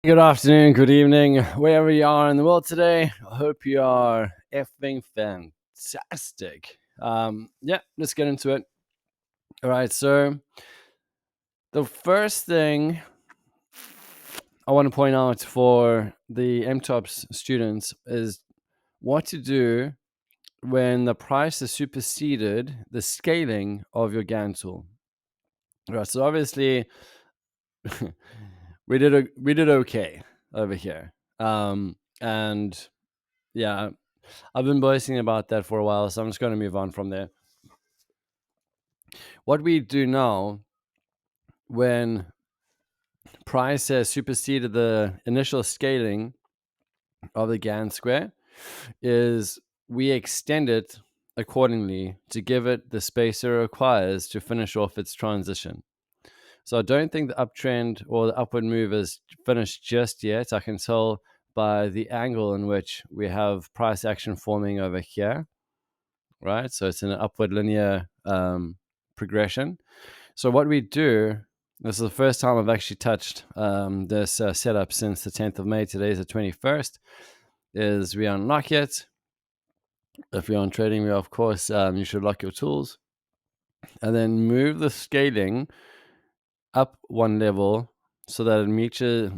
Good afternoon, good evening, wherever you are in the world today. I hope you are effing fantastic. Let's get into it. All right, so the first thing I want to point out for the MTOPS students is what to do when the price has superseded the scaling of your GAN tool. All right, so obviously we did okay over here. And yeah, I've been boasting about that for a while, so I'm just going to move on from there. What we do now when price has superseded the initial scaling of the GAN square is we extend it accordingly to give it the space it requires to finish off its transition. So I don't think the uptrend or the upward move is finished just yet. I can tell by the angle in which we have price action forming over here, right? So it's in an upward linear progression. So what we do, this is the first time I've actually touched this setup since the 10th of May. Today is the 21st, is we unlock it. If you're on TradingView, of course, you should lock your tools and then move the scaling up one level so that it matches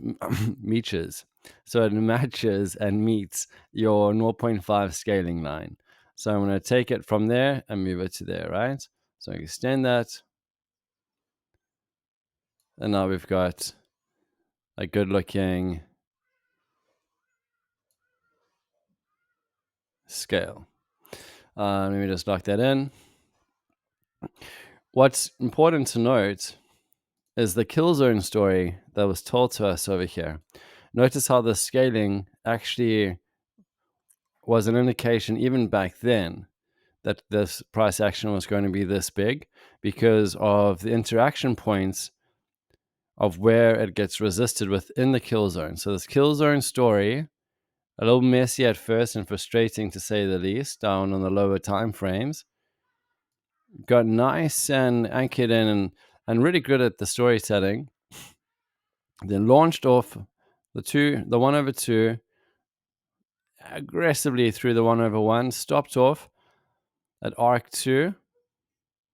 and meets your 0.5 scaling line. So I'm going to take it from there and move it to there, right? So extend that. And now we've got a good looking scale. Let me just lock that in. What's important to note is the kill zone story that was told to us over here. Notice how the scaling actually was an indication even back then that this price action was going to be this big because of the interaction points of where it gets resisted within the kill zone. So this kill zone story, a little messy at first and frustrating to say the least, down on the lower time frames, got nice and anchored in and really good at the storytelling. Then launched off the 1/2, aggressively through the 1/1, stopped off at arc 2,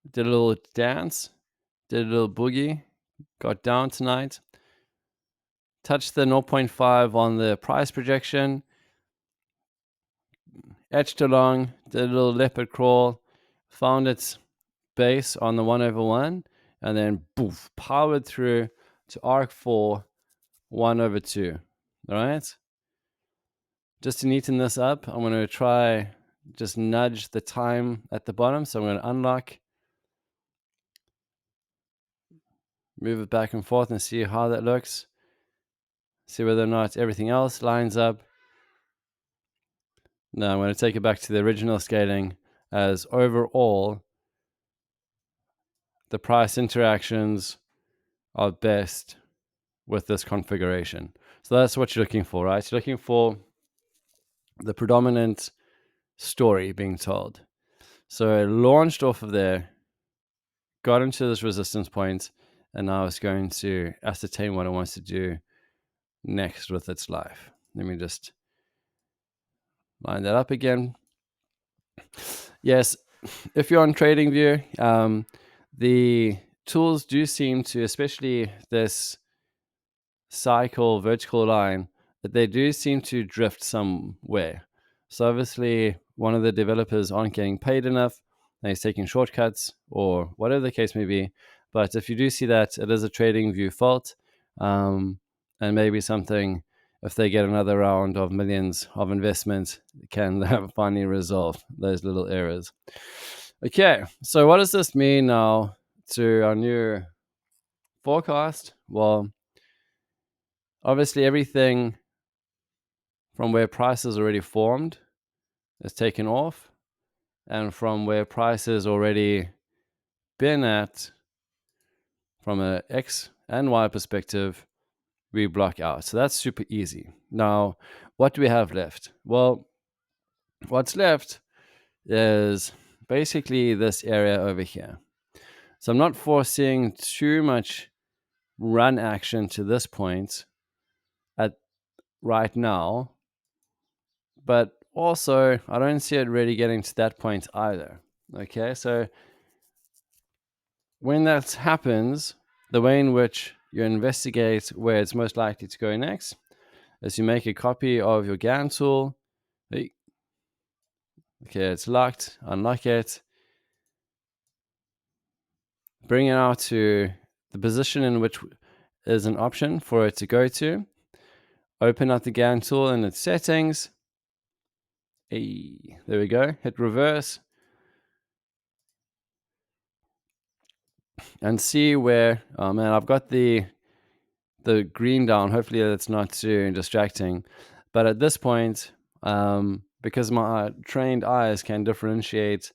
did a little dance, did a little boogie, got down tonight, touched the 0.5 on the price projection, etched along, did a little leopard crawl, found its base on the 1/1, and then poof, powered through to arc 4, 1/2. All right. Just to neaten this up, I'm going to try just nudge the time at the bottom. So I'm going to unlock, move it back and forth and see how that looks. See whether or not everything else lines up. Now I'm going to take it back to the original scaling as overall the price interactions are best with this configuration. So that's what you're looking for, right? You're looking for the predominant story being told. So it launched off of there, got into this resistance point, and now it's going to ascertain what it wants to do next with its life. Let me just line that up again. Yes, if you're on TradingView, the tools do seem to, especially this cycle vertical line, that they do seem to drift somewhere. So obviously one of the developers aren't getting paid enough, and he's taking shortcuts or whatever the case may be. But if you do see that, it is a TradingView fault, and maybe something, if they get another round of millions of investment, can finally resolve those little errors. Okay, so what does this mean now to our new forecast? Well, obviously everything from where price is already formed is taken off, and from where price has already been at from an X and Y perspective, we block out. So that's super easy. Now, what do we have left? Well, what's left is basically this area over here. So I'm not foreseeing too much run action to this point at right now, but also I don't see it really getting to that point either. Okay, so when that happens, the way in which you investigate where it's most likely to go next is you make a copy of your GAN tool. Okay, it's locked, unlock it, bring it out to the position in which is an option for it to go to. Open up the GAN tool in its settings. Hey, there we go. Hit reverse and see where, oh man, I've got the green down. Hopefully that's not too distracting. But at this point, because my trained eyes can differentiate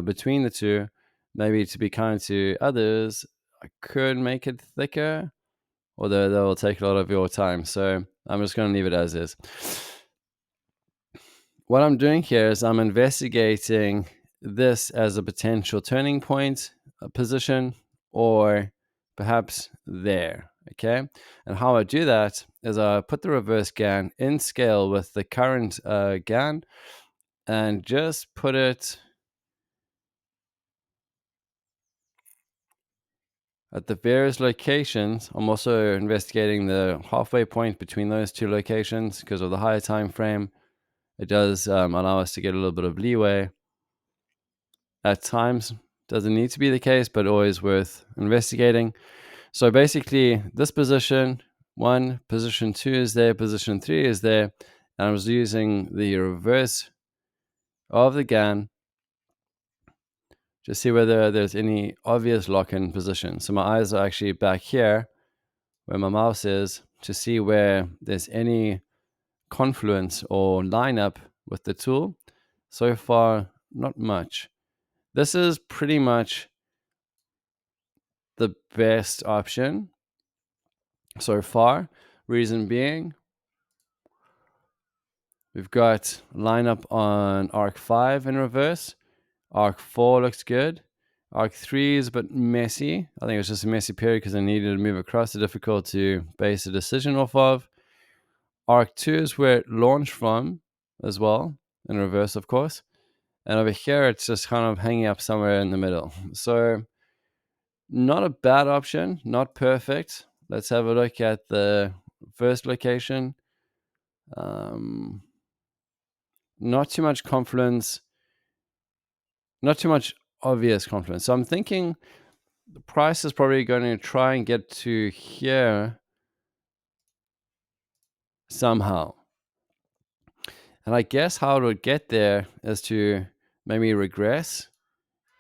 between the two, maybe to be kind to others, I could make it thicker, although that will take a lot of your time. So I'm just going to leave it as is. What I'm doing here is I'm investigating this as a potential turning point position, or perhaps there. Okay, and how I do that is I put the reverse GAN in scale with the current GAN and just put it at the various locations. I'm also investigating the halfway point between those two locations because of the higher time frame. It does allow us to get a little bit of leeway. At times, doesn't need to be the case, but always worth investigating. So basically, this position 1, position 2 is there, position 3 is there, and I was using the reverse of the GAN to see whether there's any obvious lock-in position. So my eyes are actually back here where my mouse is to see where there's any confluence or lineup with the tool. So far, not much. This is pretty much the best option so far. Reason being, we've got lineup on arc 5 in reverse. Arc 4 looks good. Arc 3 is a bit messy. I think it was just a messy period because I needed to move across. It's difficult to base a decision off of. Arc 2 is where it launched from as well, in reverse, of course. And over here, it's just kind of hanging up somewhere in the middle. So not a bad option, not perfect. Let's have a look at the first location. Not too much confluence, not too much obvious confluence. So I'm thinking the price is probably going to try and get to here somehow. And I guess how it would get there is to maybe regress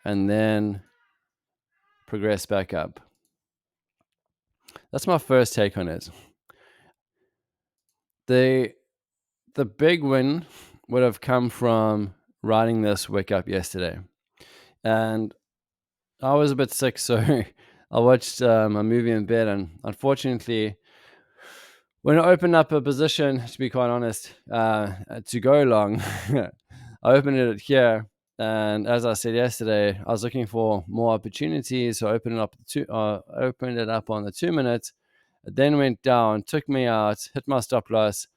and then progress back up. That's my first take on it. The big win would have come from riding this wick up yesterday. And I was a bit sick, so I watched a movie in bed, and unfortunately, when I opened up a position, to be quite honest, to go long, I opened it here, and as I said yesterday, I was looking for more opportunities, so I opened it up on the 2 minutes. It then went down, took me out, hit my stop loss,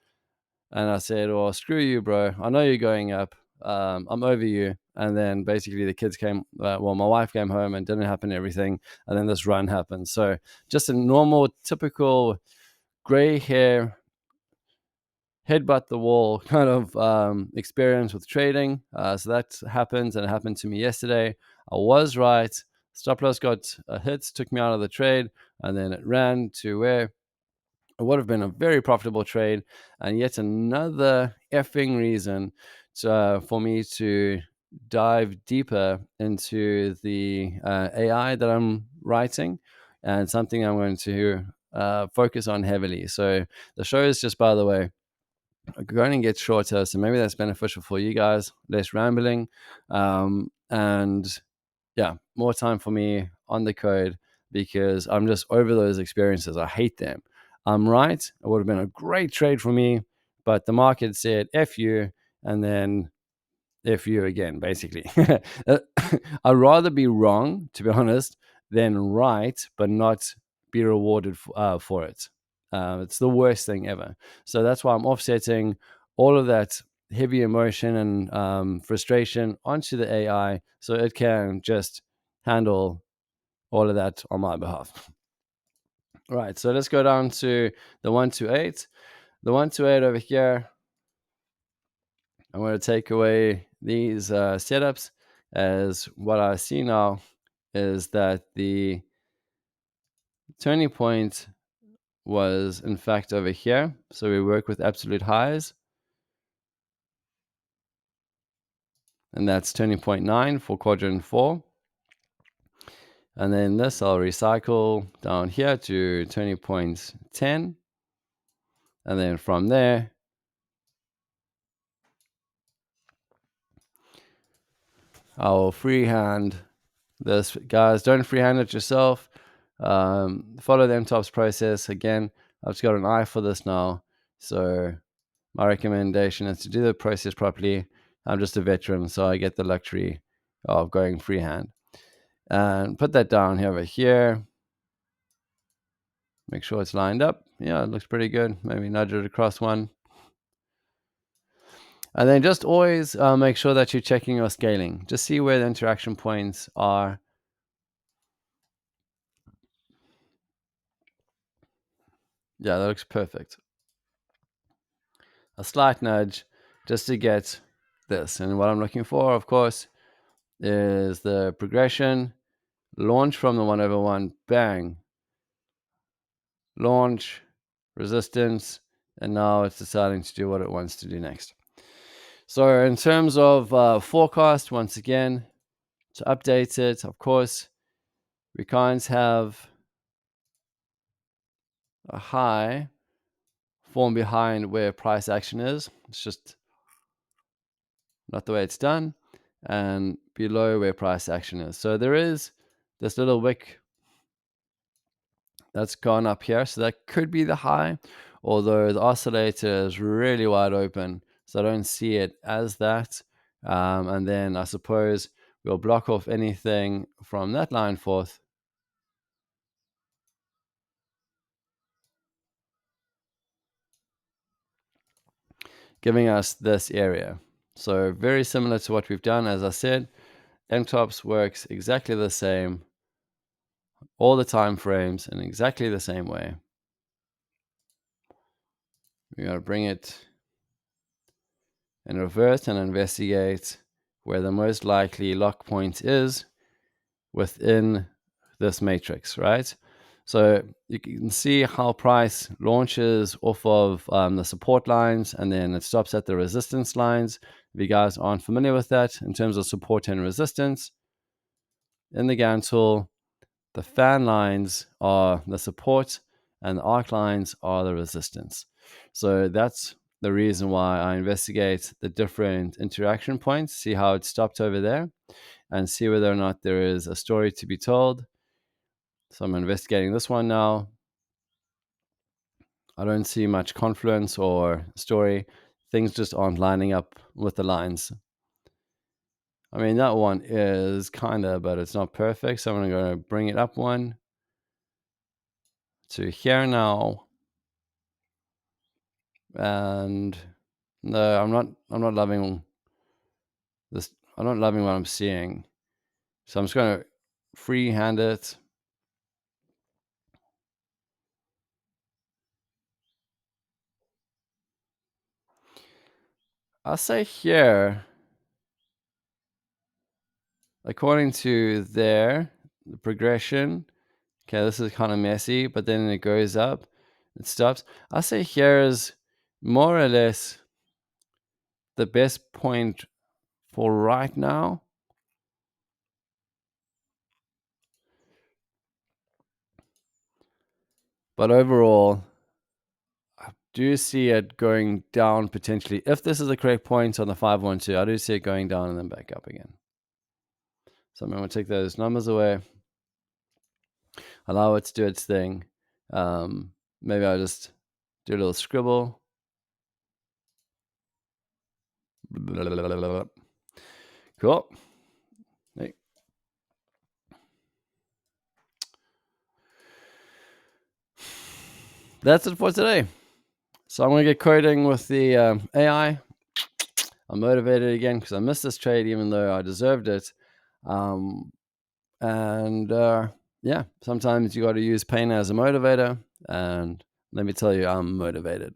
and I said, "Well, screw you, bro. I know you're going up. I'm over you." And then basically the kids came, my wife came home and didn't happen everything. And then this run happened. So just a normal, typical gray hair, headbutt the wall kind of experience with trading. So that happens, and it happened to me yesterday. I was right. Stop loss got a hit, took me out of the trade, and then it ran to where it would have been a very profitable trade, and yet another effing reason for me to dive deeper into the AI that I'm writing, and something I'm going to focus on heavily. So the show is just, by the way, going to get shorter, so maybe that's beneficial for you guys, less rambling, and yeah, more time for me on the code, because I'm just over those experiences. I hate them. I'm right. It would have been a great trade for me, but the market said F you, and then F you again, basically. I'd rather be wrong, to be honest, than right, but not be rewarded for it. It's the worst thing ever. So that's why I'm offsetting all of that heavy emotion and frustration onto the AI so it can just handle all of that on my behalf. Right, so let's go down to the 128. The 128 over here, I'm going to take away these setups, as what I see now is that the turning point was in fact over here. So we work with absolute highs, and that's turning point 9 for quadrant 4. And then this I'll recycle down here to turning point 10. And then from there, I'll freehand this. Guys, don't freehand it yourself. Follow the MTOPS process. Again, I've just got an eye for this now. So my recommendation is to do the process properly. I'm just a veteran, so I get the luxury of going freehand. And put that down here over here. Make sure it's lined up. Yeah, it looks pretty good. Maybe nudge it across one. And then just always make sure that you're checking your scaling. Just see where the interaction points are. Yeah, that looks perfect. A slight nudge just to get this. And what I'm looking for, of course, is the progression. Launch from the 1/1, bang. Launch, resistance, and now it's deciding to do what it wants to do next. So in terms of forecast, once again, to update it, of course, we can't have a high form behind where price action is. It's just not the way it's done, and below where price action is. So there is this little wick that's gone up here, so that could be the high, although the oscillator is really wide open, so I don't see it as that. And then I suppose we'll block off anything from that line forth, giving us this area. So very similar to what we've done. As I said, MTOPS works exactly the same, all the time frames in exactly the same way. We're going to bring it in reverse and investigate where the most likely lock point is within this matrix, right? So you can see how price launches off of the support lines and then it stops at the resistance lines. If you guys aren't familiar with that, in terms of support and resistance, in the Gann tool, the fan lines are the support and the arc lines are the resistance. So that's the reason why I investigate the different interaction points, see how it stopped over there, and see whether or not there is a story to be told. So I'm investigating this one now. I don't see much confluence or story. Things just aren't lining up with the lines. I mean, that one is kind of, but it's not perfect. So I'm going to bring it up one to here now. And no, I'm not loving this. I'm not loving what I'm seeing. So I'm just going to freehand it. I'll say here, according to there, the progression. Okay, this is kind of messy, but then it goes up, it stops. I'll say here is more or less the best point for right now. But overall, I do see it going down potentially. If this is the correct point on the 512, I do see it going down and then back up again. So I'm going to take those numbers away, allow it to do its thing. Maybe I'll just do a little scribble. Cool. Hey. that's it for today. So I'm going to get coding with the AI. I'm motivated again because I missed this trade, even though I deserved it. Yeah, sometimes you got to use pain as a motivator. And let me tell you, I'm motivated.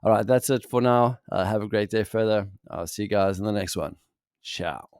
All right, that's it for now. Have a great day further. I'll see you guys in the next one. Ciao.